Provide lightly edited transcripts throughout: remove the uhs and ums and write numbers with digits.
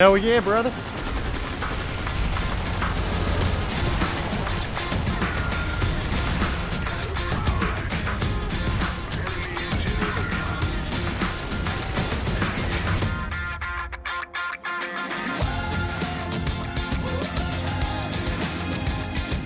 Hell yeah, brother.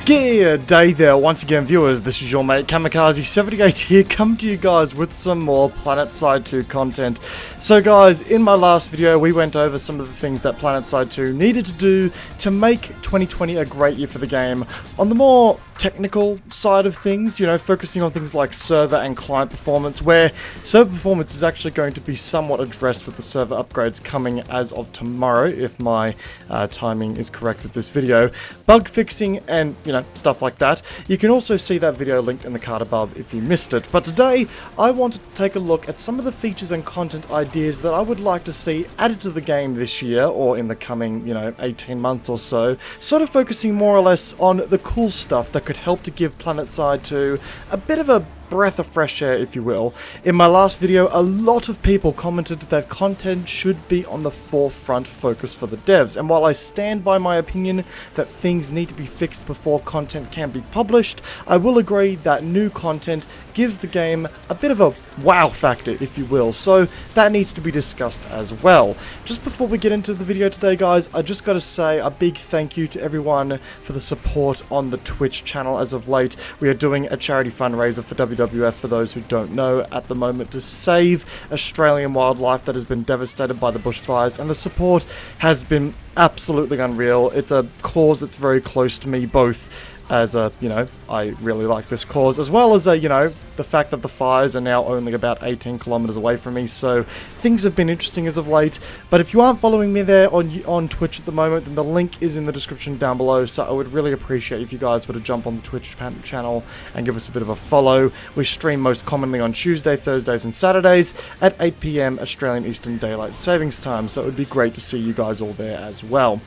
Good day there once again, viewers. This is your mate Kamikaze78 here, coming to you guys with some more Planetside 2 content. So guys, in my last video we went over some of the things that Planetside 2 needed to do to make 2020 a great year for the game. On the more technical side of things, you know, focusing on things like server and client performance, where server performance is actually going to be somewhat addressed with the server upgrades coming as of tomorrow, if my timing is correct with this video. Bug fixing and, you know, stuff like that. You can also see that video linked in the card above if you missed it. But today, I wanted to take a look at some of the features and content ideas that I would like to see added to the game this year, or in the coming, you know, 18 months or so, sort of focusing more or less on the cool stuff that could help to give Planetside 2 a bit of a breath of fresh air, if you will. In my last video, a lot of people commented that content should be on the forefront focus for the devs, and while I stand by my opinion that things need to be fixed before content can be published, I will agree that new content gives the game a bit of a wow factor, if you will, so that needs to be discussed as well. Just before we get into the video today, guys, I just got to say a big thank you to everyone for the support on the Twitch channel as of late. We are doing a charity fundraiser for WWF, for those who don't know, at the moment, to save Australian wildlife that has been devastated by the bushfires, and the support has been absolutely unreal. It's a cause that's very close to me, both as a, you know, I really like this cause, as well as, you know, the fact that the fires are now only about 18 kilometers away from me, so things have been interesting as of late. But if you aren't following me there on Twitch at the moment, then the link is in the description down below, so I would really appreciate if you guys were to jump on the Twitch channel and give us a bit of a follow. We stream most commonly on Tuesday, Thursdays and Saturdays at 8 PM Australian Eastern Daylight Savings Time, so it would be great to see you guys all there as well.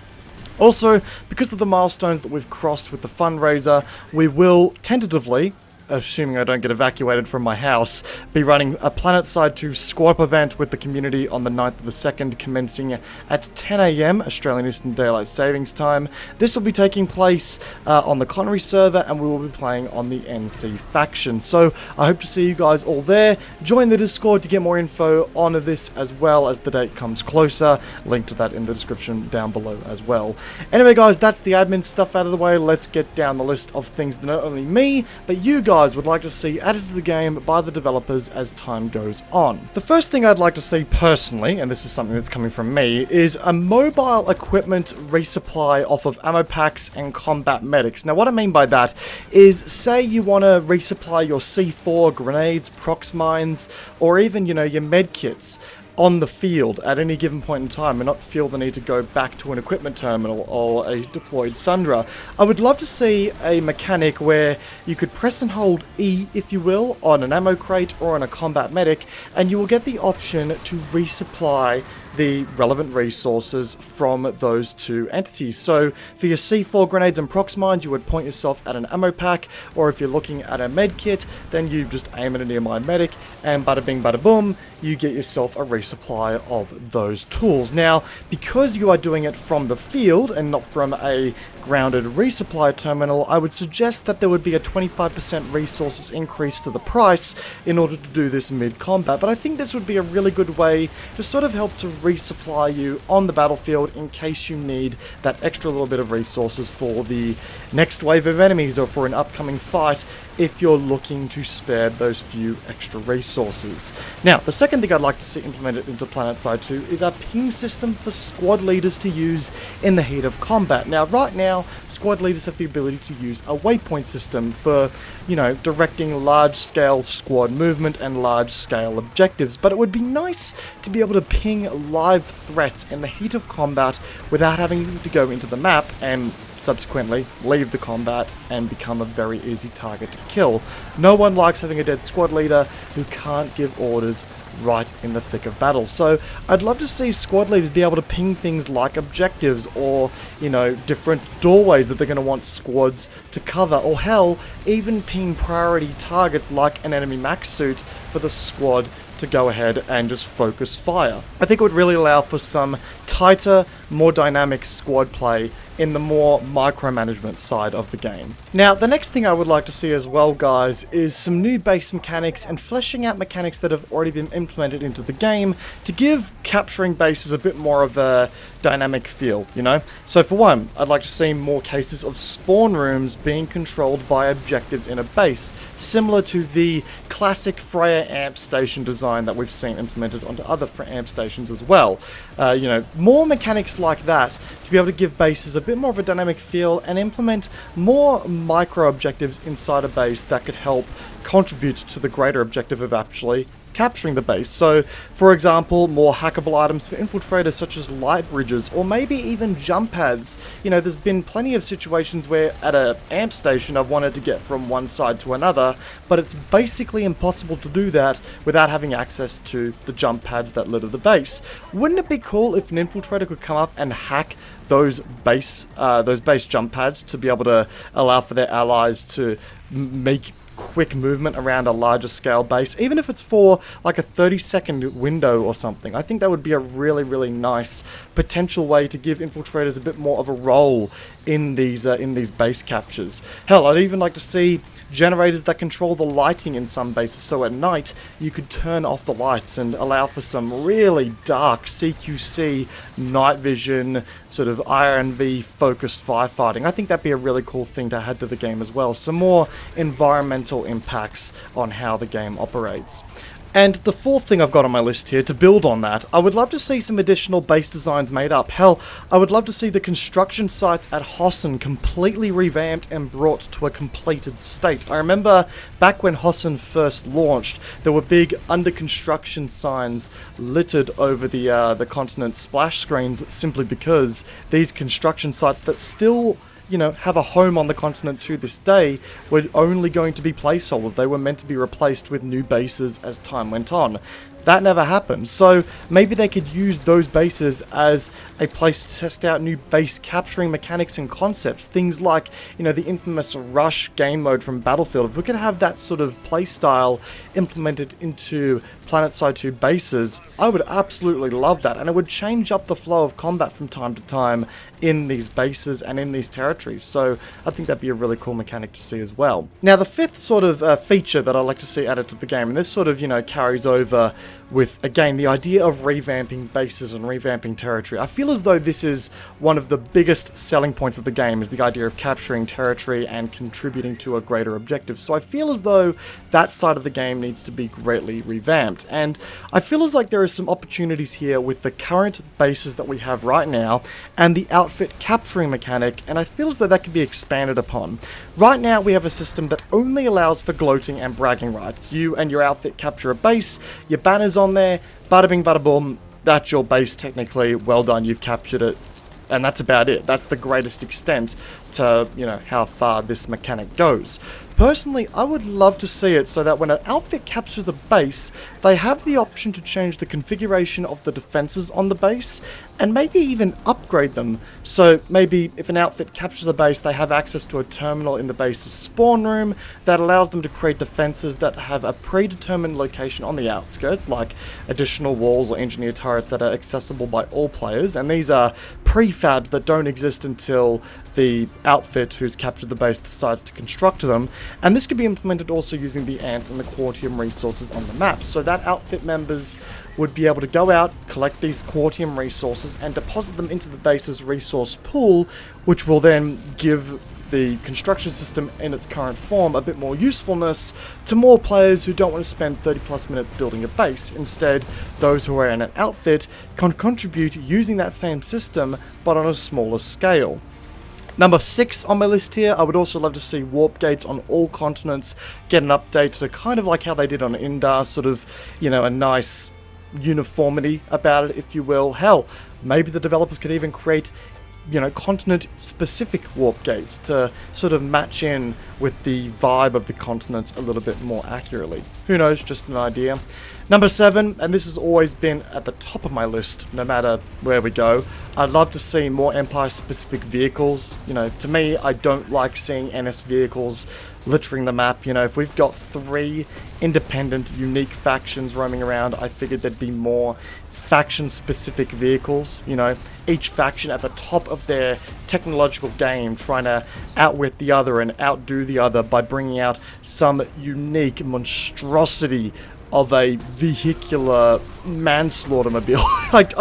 Also, because of the milestones that we've crossed with the fundraiser, we will tentatively, assuming I don't get evacuated from my house, be running a Planetside 2 squad event with the community on the 9th of the 2nd, commencing at 10 AM Australian Eastern Daylight Savings Time. This will be taking place on the Connery server, and we will be playing on the NC faction. So I hope to see you guys all there. Join the Discord to get more info on this as well as the date comes closer. Link to that in the description down below as well. Anyway guys, that's the admin stuff out of the way. Let's get down the list of things that not only me, but you guys would like to see added to the game by the developers as time goes on. The first thing I'd like to see personally, and this is something that's coming from me, is a mobile equipment resupply off of ammo packs and combat medics. Now what I mean by that is, say you want to resupply your C4, grenades, prox mines, or even, you know, your med kits on the field at any given point in time, and not feel the need to go back to an equipment terminal or a deployed Sundra. I would love to see a mechanic where you could press and hold E, if you will, on an ammo crate or on a combat medic, and you will get the option to resupply the relevant resources from those two entities. So for your C4 grenades and prox mines, you would point yourself at an ammo pack, or if you're looking at a med kit, then you just aim at a nearby medic, and bada bing bada boom, you get yourself a resupply of those tools. Now, because you are doing it from the field and not from a grounded resupply terminal, I would suggest that there would be a 25% resources increase to the price in order to do this mid-combat. But I think this would be a really good way to sort of help to resupply you on the battlefield in case you need that extra little bit of resources for the next wave of enemies or for an upcoming fight, if you're looking to spare those few extra resources. Now, the second thing I'd like to see implemented into Planetside 2 is a ping system for squad leaders to use in the heat of combat. Now, right now, squad leaders have the ability to use a waypoint system for, you know, directing large-scale squad movement and large-scale objectives, but it would be nice to be able to ping live threats in the heat of combat without having to go into the map and subsequently leave the combat and become a very easy target to kill. No one likes having a dead squad leader who can't give orders right in the thick of battle. So I'd love to see squad leaders be able to ping things like objectives, or, you know, different doorways that they're going to want squads to cover, or hell, even ping priority targets like an enemy max suit for the squad to go ahead and just focus fire. I think it would really allow for some tighter, more dynamic squad play in the more micromanagement side of the game. Now, the next thing I would like to see as well, guys, is some new base mechanics and fleshing out mechanics that have already been implemented into the game to give capturing bases a bit more of a dynamic feel, you know? So for one, I'd like to see more cases of spawn rooms being controlled by objectives in a base, similar to the classic Freya amp station design that we've seen implemented onto other amp stations as well. You know, more mechanics like that to be able to give bases a bit more of a dynamic feel and implement more micro objectives inside a base that could help contribute to the greater objective of actually capturing the base. So, for example, more hackable items for infiltrators such as light bridges, or maybe even jump pads. You know, there's been plenty of situations where at a amp station I've wanted to get from one side to another, but it's basically impossible to do that without having access to the jump pads that litter the base. Wouldn't it be cool if an infiltrator could come up and hack those base jump pads to be able to allow for their allies to make quick movement around a larger scale base, even if it's for like a 30-second window or something? I think that would be a really nice potential way to give infiltrators a bit more of a role in these base captures. Hell, I'd even like to see generators that control the lighting in some bases, so at night you could turn off the lights and allow for some really dark CQC night vision sort of IRNV focused firefighting. I think that'd be a really cool thing to add to the game as well. Some more environmental impacts on how the game operates. And the fourth thing I've got on my list here, to build on that, I would love to see some additional base designs made up. Hell, I would love to see the construction sites at Hossen completely revamped and brought to a completed state. I remember back when Hossen first launched, there were big under construction signs littered over the continent's splash screens simply because these construction sites that still, you know, have a home on the continent to this day were only going to be placeholders. They were meant to be replaced with new bases as time went on. That never happened, so maybe they could use those bases as a place to test out new base capturing mechanics and concepts. Things like, you know, the infamous rush game mode from Battlefield. If we could have that sort of playstyle implemented into Planetside 2 bases, I would absolutely love that, and it would change up the flow of combat from time to time in these bases and in these territories. So I think that'd be a really cool mechanic to see as well. Now, the fifth sort of feature that I'd like to see added to the game, and this sort of, you know, carries over with, again, the idea of revamping bases and revamping territory. I feel as though this is one of the biggest selling points of the game, is the idea of capturing territory and contributing to a greater objective. So I feel as though that side of the game needs to be greatly revamped. And I feel as like there are some opportunities here with the current bases that we have right now and the outfit capturing mechanic, and I feel as though that could be expanded upon. Right now we have a system that only allows for gloating and bragging rights. You and your outfit capture a base, your banner's on there, bada bing bada boom, that's your base technically, well done, you've captured it. And that's about it. That's the greatest extent to, you know, how far this mechanic goes. Personally, I would love to see it so that when an outfit captures a base, they have the option to change the configuration of the defenses on the base and maybe even upgrade them. So maybe if an outfit captures a base, they have access to a terminal in the base's spawn room that allows them to create defenses that have a predetermined location on the outskirts, like additional walls or engineer turrets that are accessible by all players. And these are prefabs that don't exist until the outfit who's captured the base decides to construct them. And this could be implemented also using the ants and the quartium resources on the map, so that outfit members would be able to go out, collect these quartium resources and deposit them into the base's resource pool, which will then give the construction system in its current form a bit more usefulness to more players who don't want to spend 30+ minutes building a base. Instead, those who are in an outfit can contribute using that same system but on a smaller scale. Number 6 on my list here, I would also love to see warp gates on all continents get an update to kind of like how they did on Indar, sort of, you know, a nice uniformity about it, if you will. Hell, maybe the developers could even create, you know, continent-specific warp gates to sort of match in with the vibe of the continents a little bit more accurately. Who knows, just an idea. Number 7, and this has always been at the top of my list, no matter where we go, I'd love to see more Empire-specific vehicles. You know, to me, I don't like seeing NS vehicles littering the map. You know, if we've got 3 independent, unique factions roaming around, I figured there'd be more faction-specific vehicles, you know, each faction at the top of their technological game, trying to outwit the other and outdo the other by bringing out some unique monstrosity of a vehicular manslaughtermobile. Like,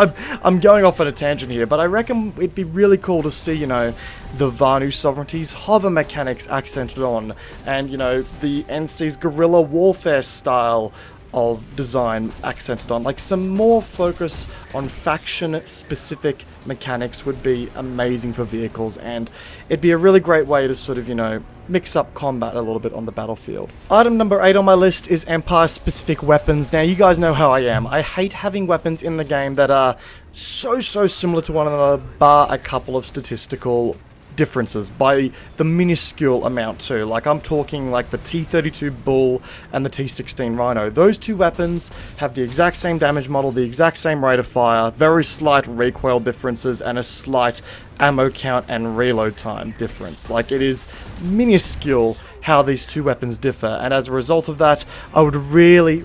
I'm going off on a tangent here, but I reckon it'd be really cool to see, you know, the Vanu Sovereignty's hover mechanics accented on, and, you know, the NC's guerrilla warfare style of design accented on. Like, some more focus on faction-specific mechanics would be amazing for vehicles, and it'd be a really great way to sort of, you know, mix up combat a little bit on the battlefield. Item number 8 on my list is Empire-specific weapons. Now, you guys know how I am. I hate having weapons in the game that are so similar to one another, bar a couple of statistical differences by the minuscule amount too. Like, I'm talking like the T-32 Bull and the T-16 Rhino. Those 2 weapons have the exact same damage model, the exact same rate of fire, very slight recoil differences, and a slight ammo count and reload time difference. Like, it is minuscule how these 2 weapons differ, and as a result of that, I would really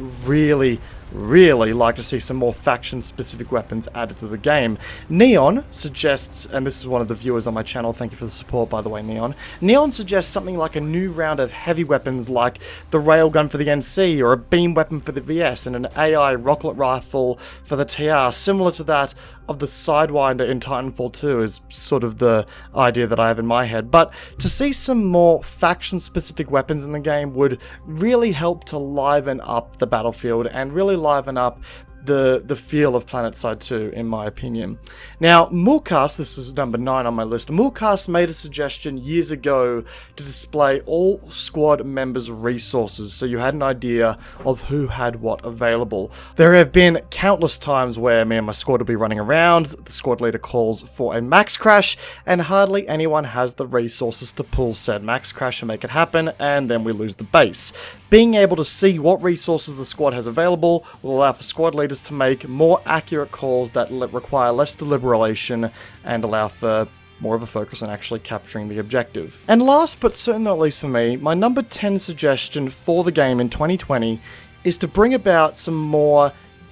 like to see some more faction-specific weapons added to the game. Neon suggests, and this is one of the viewers on my channel, thank you for the support by the way, Neon. Neon suggests something like a new round of heavy weapons like the railgun for the NC, or a beam weapon for the VS, and an AI rocket rifle for the TR, similar to that of the Sidewinder in Titanfall 2 is sort of the idea that I have in my head. But to see some more faction-specific weapons in the game would really help to liven up the battlefield and really liven up the feel of Planetside 2, in my opinion. Now, MOUKASS, this is number 9 on my list, MOUKASS made a suggestion years ago to display all squad members' resources, so you had an idea of who had what available. There have been countless times where me and my squad will be running around, the squad leader calls for a max crash, and hardly anyone has the resources to pull said max crash and make it happen, and then we lose the base. Being able to see what resources the squad has available will allow for squad leaders to make more accurate calls that require less deliberation and allow for more of a focus on actually capturing the objective. And last but certainly not least for me, my number 10 suggestion for the game in 2020 is to bring about some more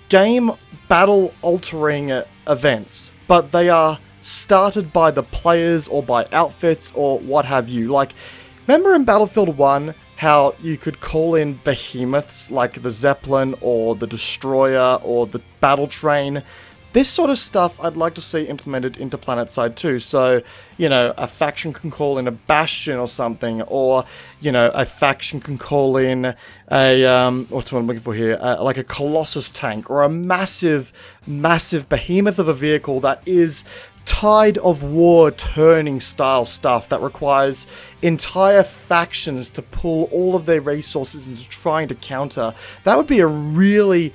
game battle altering events, but they are started by the players or by outfits or what have you. Like, remember in Battlefield 1 how you could call in behemoths like the Zeppelin or the Destroyer or the Battle Train? This sort of stuff I'd like to see implemented into Planetside 2. So, you know, a faction can call in a Bastion or something, or, you know, a faction can call in a, what's what I'm looking for here, like a Colossus tank, or a massive behemoth of a vehicle that is Tide of War turning style stuff that requires entire factions to pull all of their resources into trying to counter. That would be a really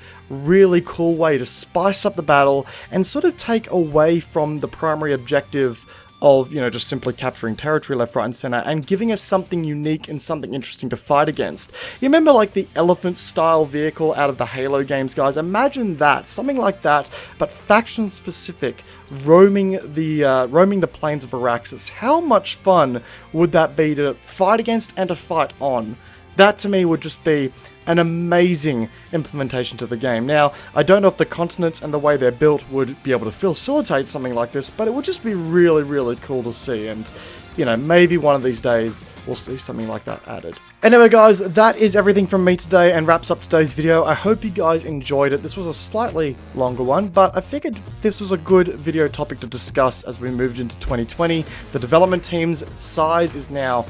cool way to spice up the battle and sort of take away from the primary objective of, you know, just simply capturing territory left, right, and center, and giving us something unique and something interesting to fight against. You remember, like, the elephant-style vehicle out of the Halo games, guys? Imagine that, something like that, but faction-specific, roaming the plains of Araxis. How much fun would that be to fight against and to fight on? That, to me, would just be an amazing implementation to the game. Now, I don't know if the continents and the way they're built would be able to facilitate something like this, but it would just be really cool to see, and, you know, maybe one of these days we'll see something like that added. Anyway, guys, that is everything from me today and wraps up today's video. I hope you guys enjoyed it. This was a slightly longer one, but I figured this was a good video topic to discuss as we moved into 2020. The development team's size is now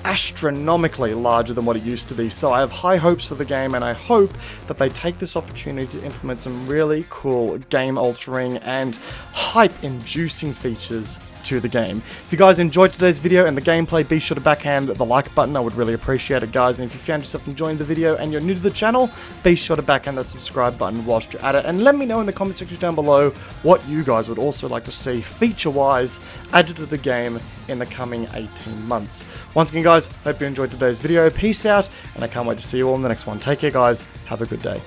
astronomically larger than what it used to be, so I have high hopes for the game, and I hope that they take this opportunity to implement some really cool game altering and hype inducing features to the game. If you guys enjoyed today's video and the gameplay, be sure to backhand the like button. I would really appreciate it, guys. And if you found yourself enjoying the video and you're new to the channel, be sure to backhand that subscribe button whilst you're at it, and let me know in the comment section down below what you guys would also like to see feature-wise added to the game in the coming 18 months. Once again, guys, hope you enjoyed today's video. Peace out, and I can't wait to see you all in the next one. Take care, guys. Have a good day.